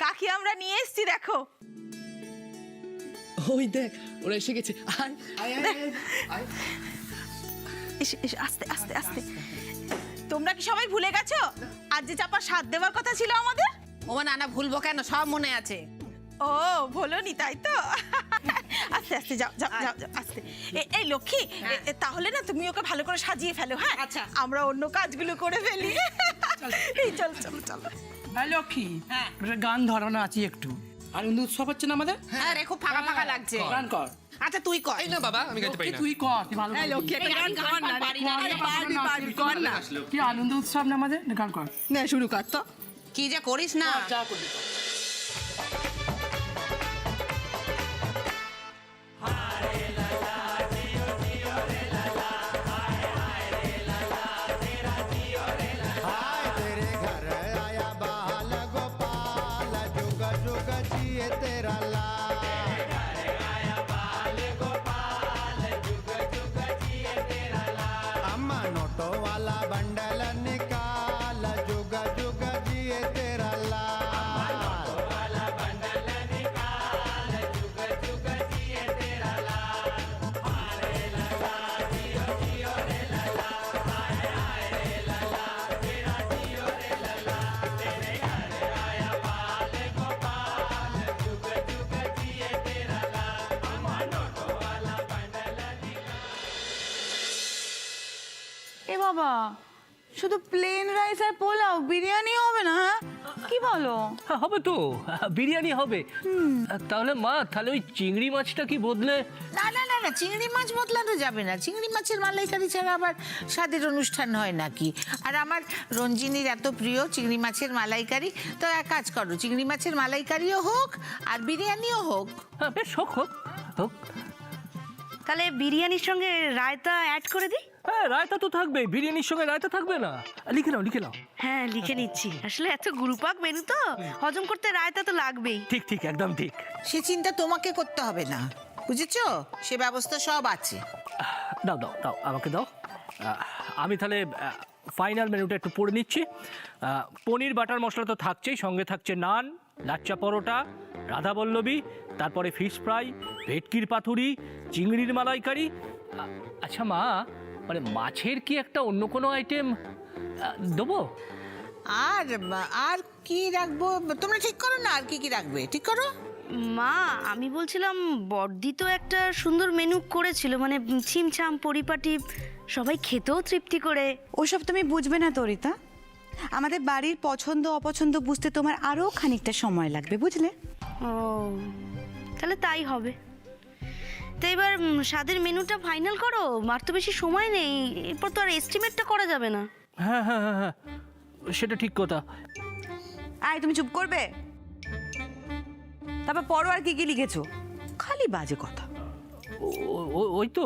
কাকি আমরা নিয়ে এসেছি দেখো। ওই দেখ ওরা এসে গেছে। আয় আয় আয় আয়। এসে এসে আস্তে আস্তে আস্তে। তোমরা কি সবাই ভুলে গেছো আজ যে চাপা সাথ দেওয়ার কথা ছিল আমাদের? ও না ভুলবো কেন, সব মনে আছে। ও ভোলনি তাই তো। আস্তে আস্তে যাও যাও যাও যাও, আস্তে। এই লক্ষ্মী, তাহলে না তুমি ওকে ভালো করে সাজিয়ে ফেলো। হ্যাঁ আচ্ছা। আমরা অন্য কাজগুলো করে ফেলি। এই চল চল চল। লক্ষ্মী, হ্যাঁ। গান ধরানো আছে একটু। আনন্দ উৎসব হচ্ছে না আমাদের? হ্যাঁ রে, খুব ফাঁকা ফাঁকা লাগছে। গান কর। আচ্ছা তুই কর। এই না বাবা, আমি গাইতে পারি না। তুই কর, তুই ভালো লক্ষ্মী একটা গান কর না। কর না। কি আনন্দ উৎসব না আমাদের, গান কর। না শুরু কর তো। কি যে করিস না। যা করবি কর। हाय तेरे घर आया बाल गोपाल जुग जुग जिए तेरा लाल अम्मा नोटो वाला बंडल निकाल जुग जुग जिए तेरा लाल এ বাবা, শুধু প্লেন রাইস আর পোলাও, বিরিয়ানি হবে না? হ্যাঁ কি বলো? হ্যাঁ, হবে তো, বিরিয়ানি হবে। তাহলে মা, তাহলে ওই চিংড়ি মাছটা কি বদলে? না না না না, চিংড়ি মাছ বদলানো যাবে না। চিংড়ি মাছের মালাইকারি ছাড়া আবার স্বাদের অনুষ্ঠান হয় নাকি? আর আমার রঞ্জিনীর এত প্রিয় চিংড়ি মাছের মালাইকারি, তো এক কাজ করো, চিংড়ি মাছের মালাইকারিও হোক আর বিরিয়ানিও হোক। হ্যাঁ বেশ, হোক হোক হোক। তাহলে বিরিয়ানির সঙ্গে রায়তা অ্যাড করে দিই? হ্যাঁ, রায়তা তো থাকবে, বিরিয়ানির সঙ্গে রায়তা থাকবে না? লিখে নাও লিখে নাও। হ্যাঁ লিখে নিচ্ছি। আসলে এত গুরুপাক মেনু তো, হজম করতে রায়তা তো লাগবেই। ঠিক ঠিক, একদম ঠিক। সে চিন্তা তোমাকে করতে হবে না, বুঝেছো? সে ব্যবস্থা সব আছে। দাও দাও দাও, আমাকে দাও। আমি তাহলে ফাইনাল মেনুটা একটু পড়ে নিচ্ছি। পনির বাটার মশলা তো থাকছেই, সঙ্গে থাকছে নান, লাচ্চা পরোটা, রাধাবল্লভী, তারপরে ফিশ ফ্রাই, ভেটকির পাতুরি, চিংড়ির মালাইকারি। আচ্ছা মা, মানে মাছের কি একটা অন্য কোনো আইটেম দেবো? আর আর কি রাখবো তোমরা ঠিক করো না, আর কি কি রাখবে ঠিক করো। মা আমি বলছিলাম, বড়দি তো একটা সুন্দর মেনু করেছিল, মানে ছিমছাম পরিপাটি, সবাই খেতেও তৃপ্তি করে। ওসব তুমি বুঝবে না তো রিতা। আমাদের বাড়ির পছন্দ অপছন্দ বুঝতে তোমার আরও খানিকটা সময় লাগবে, বুঝলে? ও তাহলে তাই হবে। তো এবার স্বাদের মেনুটা ফাইনাল করো, আর তো বেশি সময় নেই, এরপর তো আর এস্টিমেটটা করা যাবে না। হ্যাঁ হ্যাঁ হ্যাঁ হ্যাঁ, সেটা ঠিক কথা। আয় তুমি চুপ করবে। তারপর পড়ো আর কি কি লিখেছো, খালি বাজে কথা। ওই তো।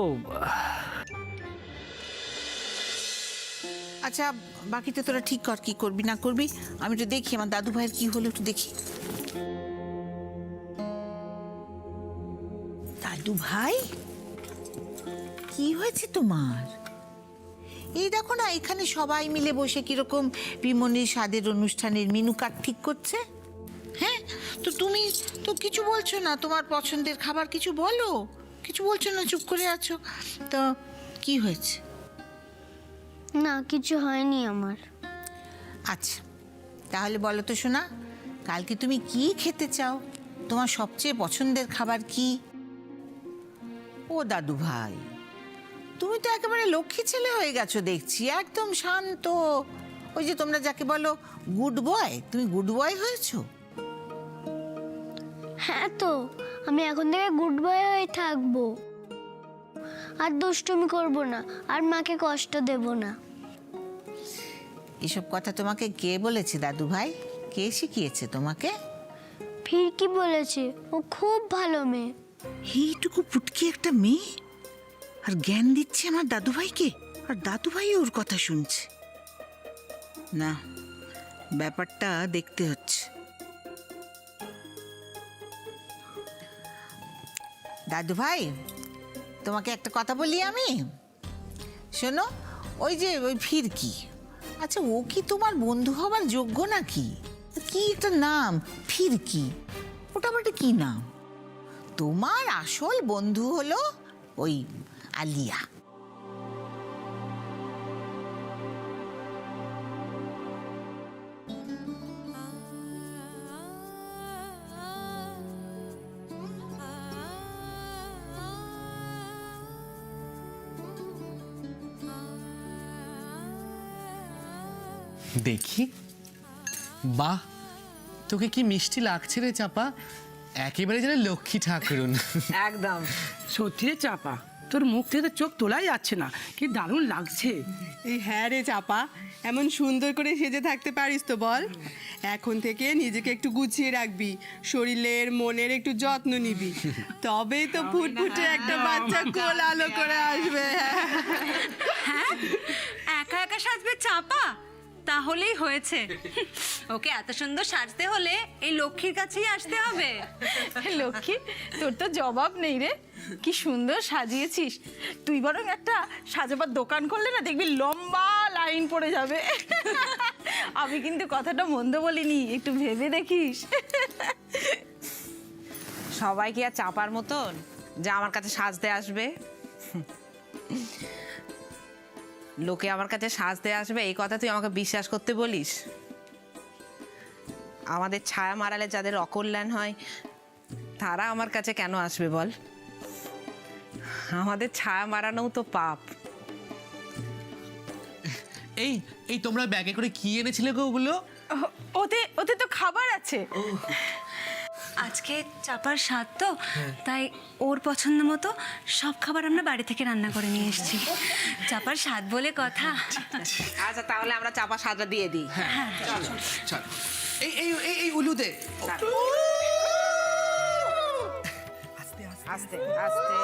আচ্ছা বাকিটা তোরা ঠিক কর, কি করবি না করবি। আমি একটু দেখি আমার দাদু ভাইয়ের কি হলো, একটু দেখি। দাদু ভাই, কি হয়েছে তোমার? এই দেখো না, এখানে সবাই মিলে বসে কিরকম বিমনির স্বাদের অনুষ্ঠানের মেনু কার্ড ঠিক করছে। হ্যাঁ, তো তুমি তো কিছু বলছো না, তোমার পছন্দের খাবার কিছু বলো, কিছু বলছো না, চুপ করে আছো। তো কি হয়েছে? না কিছু হয়নি আমার। আচ্ছা তাহলে বলো তো শোনা, কালকে তুমি কি খেতে চাও? তোমার সবচেয়ে পছন্দের খাবার কি? ও দাদু ভাই, তুমি তো একেবারে লক্ষ্মী ছেলে হয়ে গেছো দেখছি, একদম শান্ত। ওই যে তোমরা যাকে বলো গুড বয়, তুমি গুড বয় হয়েছো। হ্যাঁ তো আমি এখন থেকে গুড বয় হয়ে থাকবো, আর দুষ্টুমি করব না, আর মাকে কষ্ট দেব না। এসব কথা তোমাকে কে বলেছে দাদু ভাই? কে শিখিয়েছে তোমাকে? ফিরকি বলেছে, ও খুব ভালো মেয়ে। এইটুকু পুটকি একটা মেয়ে আর জ্ঞান দিচ্ছে আমার দাদু ভাইকে, আর দাদু ভাই ওর কথা শুনছে। না, ব্যাপারটা দেখতে হচ্ছে। দাদু ভাই, তোমাকে একটা কথা বলি আমি, শোনো। ওই যে ওই ফিরকি, আচ্ছা ও কি তোমার বন্ধু হবার যোগ্য নাকি? কি একটা নাম, ফিরকি, ওটা আবার একটা কি নাম? তোমার আসল বন্ধু হলো ওই আলিয়া। দেখি, বাহ, তোকে কি মিষ্টি লাগছে রে চাপা, একেবারে যেন লক্ষ্মী ঠাকুরুন। একদম। সত্যি রে চাপা, তোর মুখ থেকে তো চোখ তোলাই যাচ্ছে না, কি দারুণ লাগছে। এই হ্যাঁ রে চাপা, এমন সুন্দর করে সেজে থাকতে পারিস তো বল? এখন থেকে নিজেকে একটু গুছিয়ে রাখবি, শরীরের মনের একটু যত্ন নিবি, তবেই তো ফুটফুটে একটা বাচ্চা কোল আলো করে আসবে। হ্যাঁ, একা একা সাজবে চাপা, তাহলেই হয়েছে। ওকে এত সুন্দর সাজতে হলে এই লক্ষ্মীর কাছেই আসতে হবে। লক্ষ্মী, তোর তো জবাব নেই রে, কি সুন্দর সাজিয়েছিস। তুই বরং একটা সাজাবার দোকান করলে না, দেখবি লম্বা লাইন পড়ে যাবে। আমি কিন্তু কথাটা মন্দ বলিনি, একটু ভেবে দেখিস। সবাই কি আর চাপার মতন যে আমার কাছে সাজতে আসবে? লোকে আমার কাছে সাজতে আসবে এই কথা তুই আমাকে বিশ্বাস করতে বলিস? আমাদের ছায়া মারালে যাদের অকল্যাণ হয় তারা আমার কাছে কেন আসবে বল? আমাদের ছায়া মারানোও তো পাপ। এই এই তোমরা ব্যাগে করে কি এনেছিলে গো ওগুলো? ওতে ওতে তো খাবার আছে। আজকে চাপার স্বাদ তো, তাই ওর পছন্দ মতো সব খাবার আমরা বাড়ি থেকে রান্না করে নিয়ে এসেছি। চাপার স্বাদ বলে কথা। আচ্ছা তাহলে আমরা চাপা সাজা দিয়ে দিই। চল, এই এই এই এই উলু দে। আস্তে আস্তে।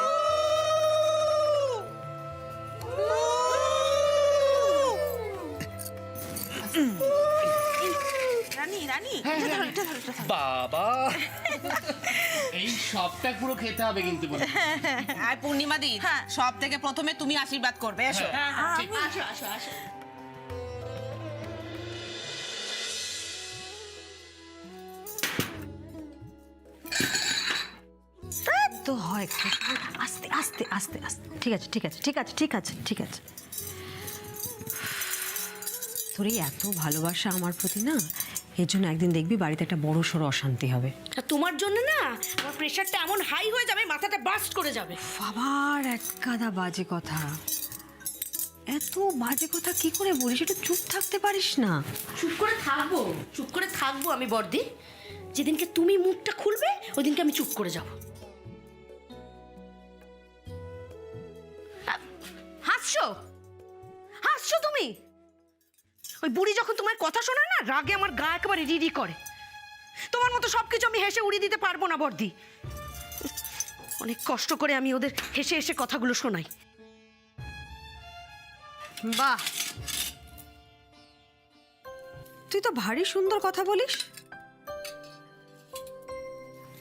রানী রানী, বাবা, এই সবটা পুরো খেতে হবে কিন্তু বলে। আর পূর্ণিমা দি, সব থেকে প্রথমে তুমি আশীর্বাদ করবে, এসো। আসো আসো আসো। তো হয়, আস্তে আস্তে আস্তে আস্তে, ঠিক আছে ঠিক আছে ঠিক আছে ঠিক আছে ঠিক আছে। তোর এই এত ভালোবাসা আমার প্রতি না, এর জন্য একদিন দেখবি বাড়িতে একটা বড় সড়ো অশান্তি হবে। আর তোমার জন্য না আমার প্রেশারটা এমন হাই হয়ে যাবে, মাথাটা বাস্ট করে যাবে। আবার এক গাদা বাজে কথা। এত বাজে কথা কি করে বলিস? একটু চুপ থাকতে পারিস না? চুপ করে থাকবো আমি বর্দি। যেদিনকে তুমি মুখটা খুলবে ওদিনকে আমি চুপ করে যাব। হাসছো তুমি? ওই বুড়ি যখন তোমার কথা শোনে না, রাগে আমার গা একেবারে রিরি করে। তোমার মতো সবকিছু আমি হেসে উড়িয়ে দিতে পারবো না বর্দি। অনেক কষ্ট করে আমি ওদের হেসে হেসে কথাগুলো শোনাই। বাহ, তুই তো ভারী সুন্দর কথা বলিস,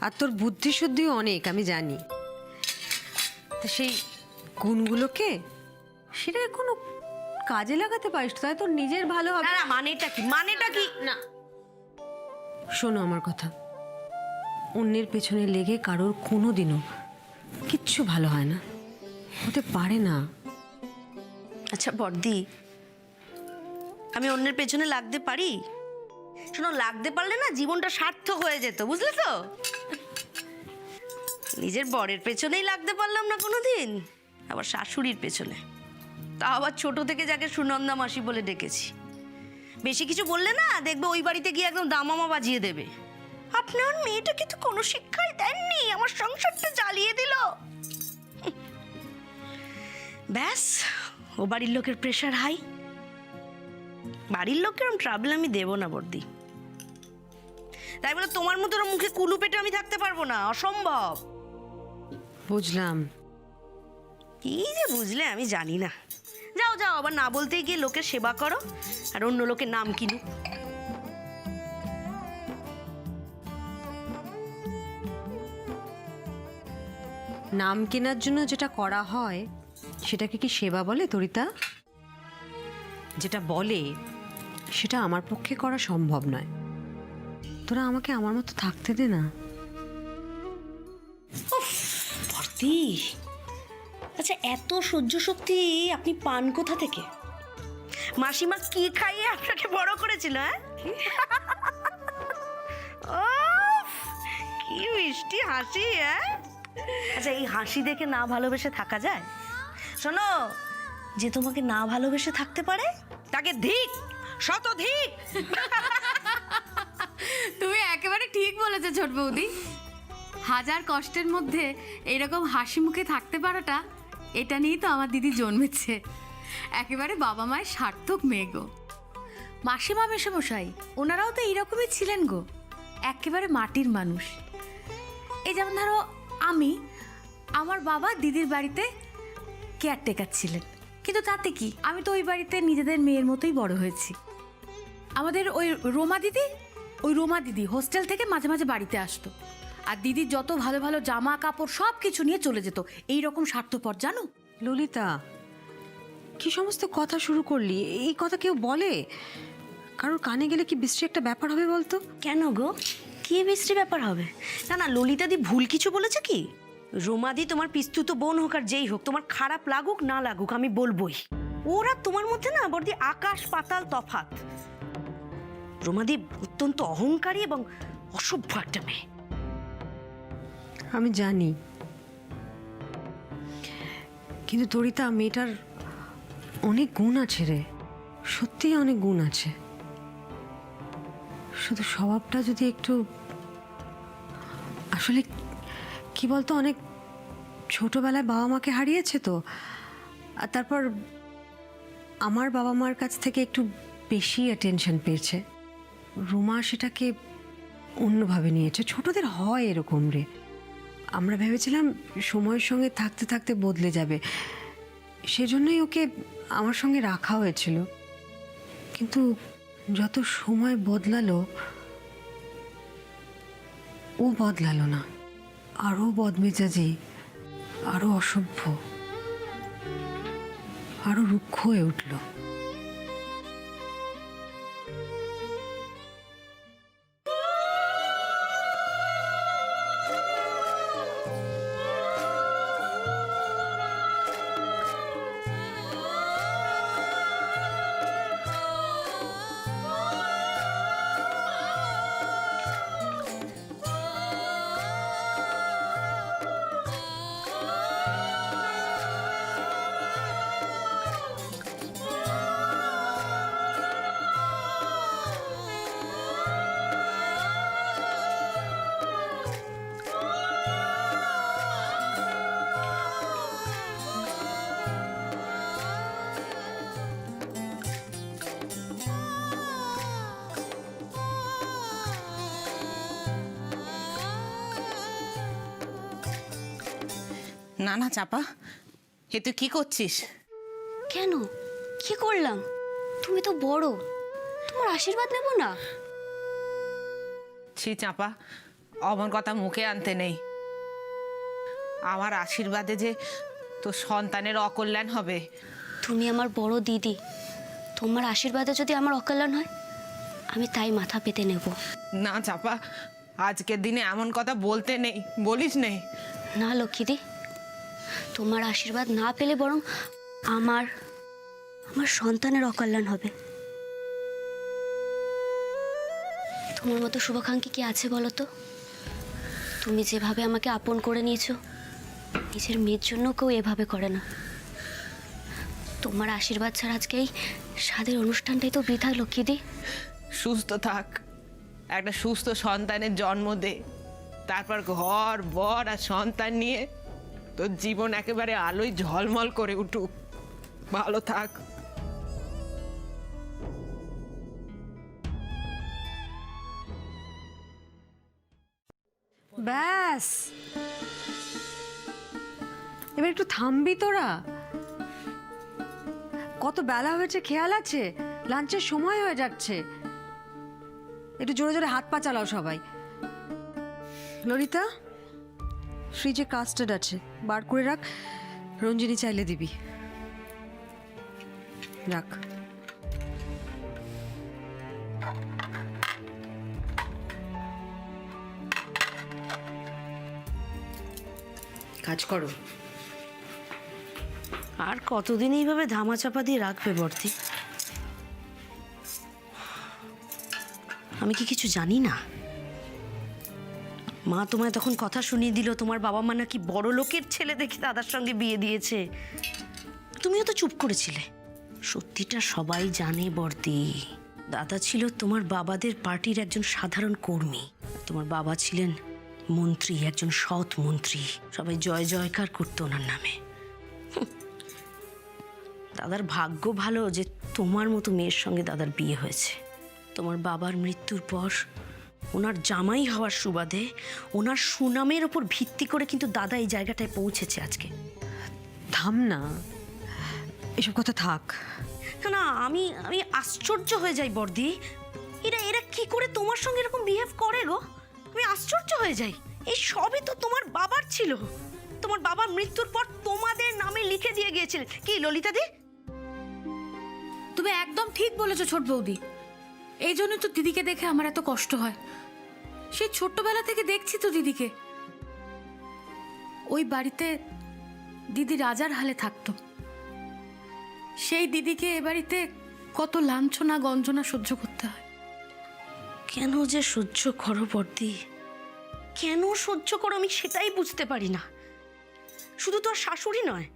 আর তোর বুদ্ধি শুদ্ধিও অনেক, আমি জানি। তা সেই গুণগুলোকে সেটা কোনো কাজে লাগাতে পারিস, তাই তোর নিজের ভালো হবে। না, মানেটা কি না। শোনো আমার কথা, অন্যের পেছনে লেগে কারোর কোনো দিনও কিচ্ছু ভালো হয় না, হতে পারে না। আচ্ছা বর্দি, আমি অন্যের পেছনে লাগতে পারি? শোনো, লাগতে পারলে না জীবনটা সার্থক হয়ে যেত, বুঝলে তো? নিজের বরের পেছনেই লাগতে পারলাম না কোনোদিন, আবার শাশুড়ির পেছনে, তা আবার ছোট থেকে যাকে সুনন্দা মাসি বলে ডেকেছি। বেশি কিছু বললে না দেখবে ওই বাড়িতে গিয়ে একদম দামামা বাজিয়ে দেবে। আপনার মেয়েটাকে তো কোনো শিক্ষাই দেননি, আমার সংসারটা জ্বালিয়ে দিল। ব্যাস, ও বাড়ির লোকের প্রেশার হাই। বাড়ির লোকের ট্রাবল আমি দেবো না বর্দি। তাই বলে তোমার মতো মুখে কুলু পেটে আমি থাকতে পারবো না, অসম্ভব। বুঝলাম। কি যে বুঝলে আমি জানি না। যাও যাও, আবার না বলতে গিয়ে লোকের সেবা করো আর অন্য লোকের নাম কিনুক। নাম কেনার জন্য যেটা করা হয় সেটাকে কি সেবা বলে তরিতা? যেটা বলে সেটা আমার পক্ষে করা সম্ভব নয়। তোরা আমাকে আমার মতো থাকতে দে না। ভর্তি। আচ্ছা, এত সহ্য শক্তি আপনি পান কোথা থেকে? মাসিমা কি খাইয়ে আপনাকে বড় করেছিল? কি মিষ্টি হাসি! আচ্ছা, এই হাসি দেখে না ভালোবেসে থাকা যায়? শোনো, যে তোমাকে না ভালোবেসে থাকতে পারে তাকে ধিক, শত ধিক। তুমি একেবারে ঠিক বলেছো ছোট বৌদি। হাজার কষ্টের মধ্যে এরকম হাসি মুখে থাকতে পারাটা, এটা নিয়েই তো আমার দিদি জন্মেছে। একেবারে বাবা মায়ের সার্থক মেয়ে গো। মাসিমা মেশামশাই ওনারাও তো এইরকমই ছিলেন গো, একেবারে মাটির মানুষ। এই যেমন ধরো আমি, আমার বাবা দিদির বাড়িতে কেয়ারটেকার ছিলেন, কিন্তু তাতে কি, আমি তো ওই বাড়িতে নিজেদের মেয়ের মতোই বড় হয়েছি। আমাদের ওই রোমা দিদি হোস্টেল থেকে মাঝে মাঝে বাড়িতে আসতো, আর দিদির যত ভালো ভালো জামা কাপড় সব কিছু নিয়ে চলে যেত। এই রকম স্বার্থপর জানো। ললিতা, কি সমস্ত কথা শুরু করলি? এই কথা কেউ বলে? কারোর কানে গেলে কি বিশ্রী একটা ব্যাপার হবে বলতো? কেন গো, কি বিশ্রী ব্যাপার হবে? না না, ললিতাদি ভুল কিছু বলেছে কি? রোমাদি তোমার পিস্তুত বোন হোক আর যেই হোক, তোমার খারাপ লাগুক না লাগুক আমি বলবোই, ওরা তোমার মধ্যে না বড়দি আকাশ পাতাল তফাৎ। রোমাদি অত্যন্ত অহংকারী এবং অসভ্য একটা মেয়ে। আমি জানি, কিন্তু তরিতা, মেয়েটার অনেক গুণ আছে রে, সত্যিই অনেক গুণ আছে। শুধু স্বভাবটা যদি একটু, আসলে কি বলতো, অনেক ছোটবেলায় বাবা মাকে হারিয়েছে তো, আর তারপর আমার বাবা মার কাছ থেকে একটু বেশি অ্যাটেনশন পেয়েছে। রুমা সেটাকে অন্যভাবে নিয়েছে। ছোটদের হয় এরকম রে। আমরা ভেবেছিলাম সময়ের সঙ্গে থাকতে থাকতে বদলে যাবে, সেজন্যই ওকে আমার সঙ্গে রাখা হয়েছিল। কিন্তু যত সময় বদলালো, ও বদলালো না, আরও বদমেজাজি, আরও অসভ্য, আরও রুক্ষ হয়ে উঠল। না না চাপা, এ তুই কি করছিস? কেন, কি করলাম? তুমি তো বড়, তোমার আশীর্বাদ নেব না? ছি চাপা, অমন কথা মুখে আনতে নেই। আমার আশীর্বাদে যে তোর সন্তানের অকল্যাণ হবে। তুমি আমার বড় দিদি, তোমার আশীর্বাদে যদি আমার অকল্যাণ হয়, আমি তাই মাথা পেতে নেব। না চাপা, আজকের দিনে এমন কথা বলতে নেই, বলিস নেই। না লক্ষ্মীদি, তোমার আশীর্বাদ না পেলে বরং আমার সন্তানের অকল্যাণ হবে। তোমার মতো শুভাকাঙ্ক্ষী কি আছে বলো তো? তুমি যেভাবে আমাকে আপন করে নিয়েছো, নিজের মেয়ের জন্য কেউ এভাবে করে না। তোমার আশীর্বাদ ছাড়া আজকে এই স্বাদের অনুষ্ঠানটাই তো বৃথা লক্ষ্মীদি। সুস্থ থাক, একটা সুস্থ সন্তানের জন্ম দে, তারপর ঘর বর আর সন্তান নিয়ে তোর জীবন একেবারে আলোয় ঝলমল করে উঠুক। ভালো থাক। ব্যাস, এবার একটু থামবি তোরা? কত বেলা হয়েছে খেয়াল আছে? লাঞ্চের সময় হয়ে যাচ্ছে। একটু জোরে জোরে হাত পা চালাও সবাই। ললিতা, ফ্রিজে কাস্টার্ড আছে, বার করে রাখ, রঞ্জিনী চাইলে দিবি। রাখ। কাজ করো। আর কতদিন এইভাবে ধামাচাপা দিয়ে রাখবে বর্দি? আমি কি কিছু জানি না? মা তোমায় তখন কথা শুনিয়ে দিল তোমার বাবা মা নাকি বড় লোকের ছেলে দেখে দাদার সঙ্গে বিয়ে দিয়েছে। তুমিও তো চুপ করেছিলে। সত্যিটা সবাই জানে বর্দি, দাদা ছিল তোমার বাবাদের পার্টির একজন সাধারণ কর্মী। তোমার বাবা ছিলেন মন্ত্রী, একজন সৎ মন্ত্রী। সবাই জয় জয়কার করতো ওনার নামে। দাদার ভাগ্য ভালো যে তোমার মতো মেয়ের সঙ্গে দাদার বিয়ে হয়েছে। তোমার বাবার মৃত্যুর পর ওনার জামাই হওয়ার সুবাদে ওনার সুনামের ওপর ভিত্তি করে কিন্তু দাদা এই জায়গাটায় পৌঁছেছে আজকে। থাম না, এসব কথা থাক। না না, আমি আশ্চর্য হয়ে যাই বর্দি। এরা কি করে তোমার সঙ্গে এরকম বিহেভ করে গো? আমি আশ্চর্য হয়ে যাই। এই সবই তো তোমার বাবার ছিল। তোমার বাবার মৃত্যুর পর তোমাদের নামে লিখে দিয়ে গিয়েছিলেন। কি ললিতা দি? তুমি একদম ঠিক বলেছো ছোট বৌদি। এই জন্য তো দিদিকে দেখে আমার এত কষ্ট হয়। সেই ছোট্টবেলা থেকে দেখছি তো দিদিকে। ওই বাড়িতে দিদি রাজার হালে থাকতো। সেই দিদিকে এ বাড়িতে কত লাঞ্ছনা গঞ্জনা সহ্য করতে হয়। কেন যে সহ্য করো বর্দি, কেন সহ্য করো আমি সেটাই বুঝতে পারি না। শুধু তো আর শাশুড়ি নয়,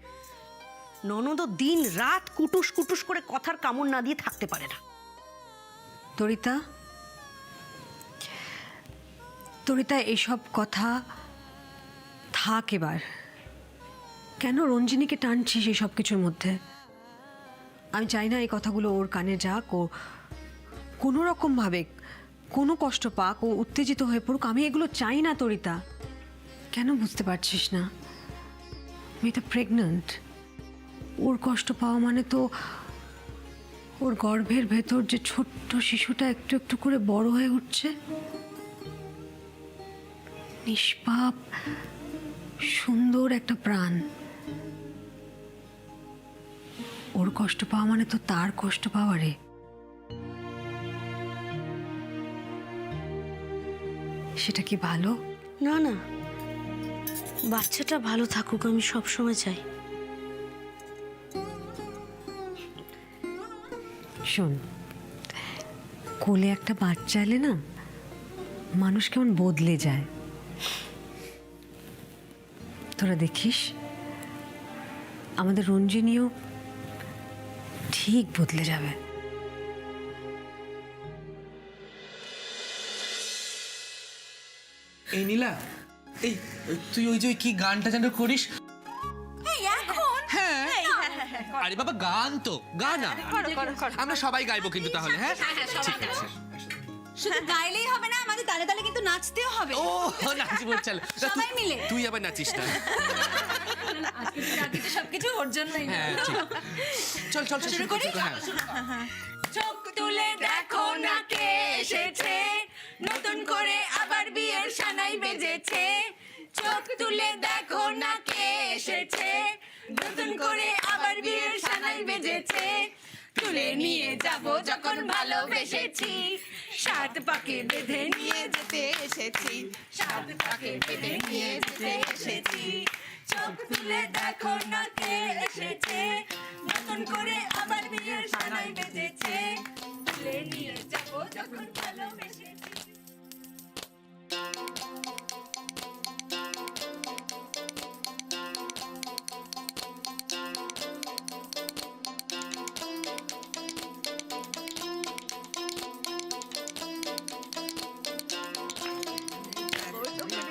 ননদও দিন রাত কুটুস কুটুস করে কথার কামড় না দিয়ে থাকতে পারে না। তরিতা, তরিতা, এসব কথা থাক এবার। কেন রঞ্জিনীকে টানছিস এই সব কিছুর মধ্যে? আমি চাই না এই কথাগুলো ওর কানে যাক, ও কোনো রকমভাবে কোনো কষ্ট পাক, ও উত্তেজিত হয়ে পড়ুক। আমি এগুলো চাই না তরিতা। কেন বুঝতে পারছিস না? মেয়েটা প্রেগন্যান্ট। ওর কষ্ট পাওয়া মানে তো ওর গর্ভের ভেতর যে ছোট্ট শিশুটা একটু একটু করে বড় হয়ে উঠছে, নিষ্পাপ সুন্দর একটা প্রাণ। ওর কষ্ট পাওয়া মানে তো তার কষ্ট পাওয়া রে। সেটা কি ভালো? না না, বাচ্চাটা ভালো থাকুক, আমি সবসময় চাই। শোন, কোলে একটা বাচ্চা এলে না মানুষ কেমন বদলে যায়। তোরা দেখিস আমাদের রঞ্জিনীও ঠিক বদলে যাবে। এই নীলা, এই তুই ওই যে কি গানটা যেন করিস। হ্যাঁ, আরে বাবা গান তো গা না, আমরা সবাই গাইবো কিন্তু তাহলে। হ্যাঁ ঠিক আছে। শুধু গাইলেই হবে না, আমাদের তালে তালে কিন্তু নাচতেও হবে। ও নাচবো, চল সবাই মিলে। তুই আবার নাচিস না। আজকে তো সবকিছু ওর জন্যই। হ্যাঁ চল চল শুরু করি। চোখ তুলে দেখো না কে এসেছে, নতুন করে আবার বিয়ের সানাই বেজেছে। চোখ তুলে দেখো না কে এসেছে, নতুন করে আবার বিয়ের সানাই বেজেছে। তুলে নিয়ে যাব যখন ভালোবেসেছি, সাত পাকে বেঁধে নিয়ে যেতে এসেছি, সাত পাকে বেঁধে নিয়ে যেতে এসেছি। চোখ তুলে দেখো না কে এসেছে, নতুন করে আবার বিয়ের সানাই বেজেছে। তুলে নিয়ে যাব যখন ভালোবেসেছি।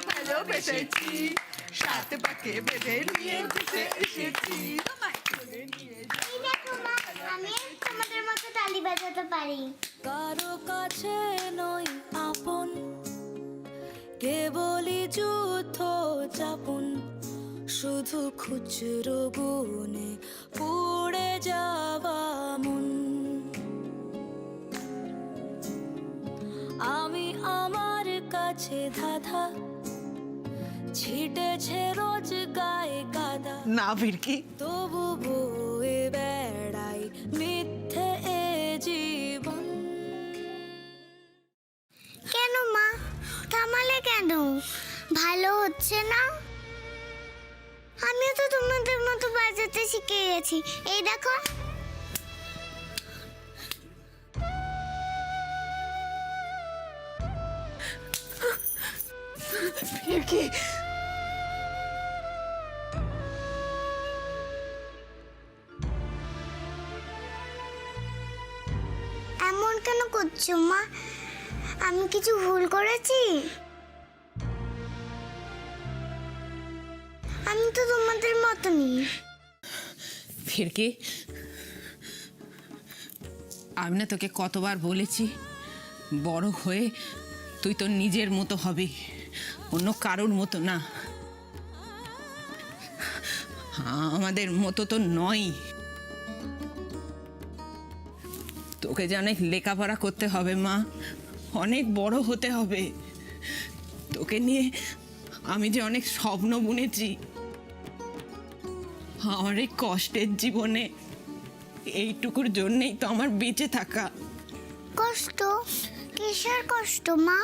ভালোবেসেছি, সাত পাকে বেঁধে নিয়ে যেতে এসেছি। আমি তোমাদের মতো তালি বাজাতে পারি। কারো কাছে নই আপন, কেবলই যুদ্ধ যাপন, শুধু খুচরো গুনে পুড়ে যাওয়া মন। আমি আমার কাছে ধাঁধা, ছিটেছে রোজ গায়ে কাদা। না ভিড়কি, তবু বয়ে বেড়াই মিথ্যে এ জীবন। কেন মা থামালে কেন? ভালো হচ্ছে না? আমিও তো তোমাদের মতো বাজাতে শিখে গেছি, এই দেখো। এমন কেন করছো মা? আমি কিছু ভুল করেছি? আমি তো তোমাদের মতনই। ফিরকি, আমি না তোকে কতবার বলেছি, বড় হয়ে তুই তোর নিজের মতো হবি, অন্য কারোর মতো না। আমাদের মতো তো নয়। তোকে যে অনেক লেখাপড়া করতে হবে মা, অনেক বড় হতে হবে। তোকে নিয়ে আমি যে অনেক স্বপ্ন বুনেছি। আমার এই কষ্টের জীবনে এইটুকুর জন্যেই তো আমার বেঁচে থাকা। কষ্ট? কিসের কষ্ট মা?